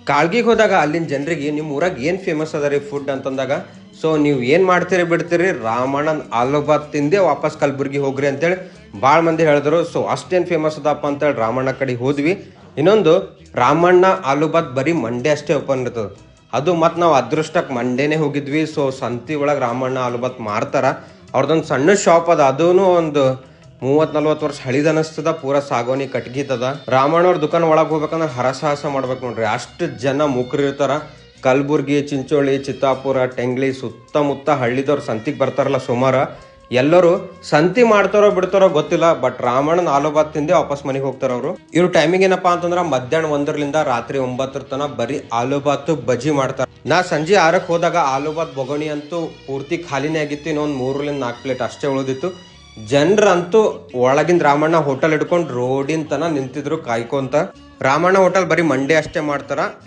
ಕಾಳ್ಗಿಗೆ ಹೋದಾಗ ಅಲ್ಲಿನ ಜನರಿಗೆ ನಿಮ್ಮ ಊರಾಗ ಏನು ಫೇಮಸ್ ಅದ ರೀ ಫುಡ್ ಅಂತಂದಾಗ ಸೊ ನೀವು ಏನು ಮಾಡ್ತೀರಿ ಬಿಡ್ತೀರಿ ರಾಮಣ್ಣನ ಆಲೂಬಾತ್ ತಿಂದೇ ವಾಪಸ್ ಕಲಬುರ್ಗಿ ಹೋಗ್ರಿ ಅಂತೇಳಿ ಭಾಳ ಮಂದಿ ಹೇಳಿದ್ರು. ಸೊ ಅಷ್ಟೇನು ಫೇಮಸ್ ಅದಪ್ಪ ಅಂತೇಳಿ ರಾಮಣ್ಣ ಕಡೆ ಹೋದ್ವಿ. ಇನ್ನೊಂದು ರಾಮಣ್ಣ ಆಲೂಬಾತ್ ಬರೀ ಮಂಡೇ ಅಷ್ಟೇ ಓಪನ್ ಇರ್ತದೆ. ಅದು ಮತ್ತು ನಾವು ಅದೃಷ್ಟಕ್ಕೆ ಮಂಡೇನೇ ಹೋಗಿದ್ವಿ. ಸೊ ಸಂತಿ ಒಳಗೆ ರಾಮಣ್ಣ ಆಲೂಬಾತ್ ಮಾರ್ತಾರ. ಅವ್ರದ್ದೊಂದು ಸಣ್ಣ ಶಾಪ್ ಅದ, ಅದೂ ಒಂದು 30-40 ವರ್ಷ ಹಳಿದ ಅನಿಸ್ತದ. ಪೂರಾ ಸಾಗೋನಿ ಕಟ್ಗಿತದ. ರಾಮಣ್ಣವ್ರ ದುಕಾನ್ ಒಳಗೆ ಹೋಗ್ಬೇಕಂದ್ರೆ ಹರಸಾಹಸ ಮಾಡ್ಬೇಕು ನೋಡ್ರಿ, ಅಷ್ಟು ಜನ ಮುಕ್ರಿ ಇರ್ತಾರ. ಕಲಬುರ್ಗಿ, ಚಿಂಚೋಳಿ, ಚಿತ್ತಾಪುರ, ಟೆಂಗ್ಲಿ ಸುತ್ತಮುತ್ತ ಹಳ್ಳಿದವ್ರು ಸಂತಿಗೆ ಬರ್ತಾರಲ್ಲ ಸುಮಾರು. ಎಲ್ಲರೂ ಸಂತಿ ಮಾಡ್ತಾರೋ ಬಿಡ್ತಾರೋ ಗೊತ್ತಿಲ್ಲ, ಬಟ್ ರಾಮಣ್ಣನ ಆಲೂಬಾತ್ ತಿಂದೇ ವಾಪಸ್ ಮನೆಗೆ ಹೋಗ್ತಾರ ಅವರು. ಇವ್ರ ಟೈಮಿಂಗ್ ಏನಪ್ಪಾ ಅಂತಂದ್ರೆ ಮಧ್ಯಾಹ್ನ 1ರಿಂದ ರಾತ್ರಿ 9 ತನ ಬರೀ ಆಲೂಬಾತ್ ಬಜ್ಜಿ ಮಾಡ್ತಾರ. ನಾ ಸಂಜೆ 6ಕ್ಕೆ ಹೋದಾಗ ಆಲೂಬಾತ್ ಬೊಗಣಿ ಅಂತೂ ಪೂರ್ತಿ ಖಾಲಿನೇ ಆಗಿತ್ತು. ಇನ್ನೊಂದು 3-4 ಪ್ಲೇಟ್ ಅಷ್ಟೇ ಉಳಿದಿತ್ತು. ಜನರಂತೂ ಒಳಗಿಂದ ರಾಮಣ್ಣ ಹೋಟೆಲ್ ಹಿಡ್ಕೊಂಡು ರೋಡಿನ ತನ ನಿಂತಿದ್ರು ಕಾಯ್ಕೊಂತ. ರಾಮಣ್ಣ ಹೋಟೆಲ್ ಬರೀ ಮಂಡೇ ಅಷ್ಟೇ ಮಾಡ್ತಾರ.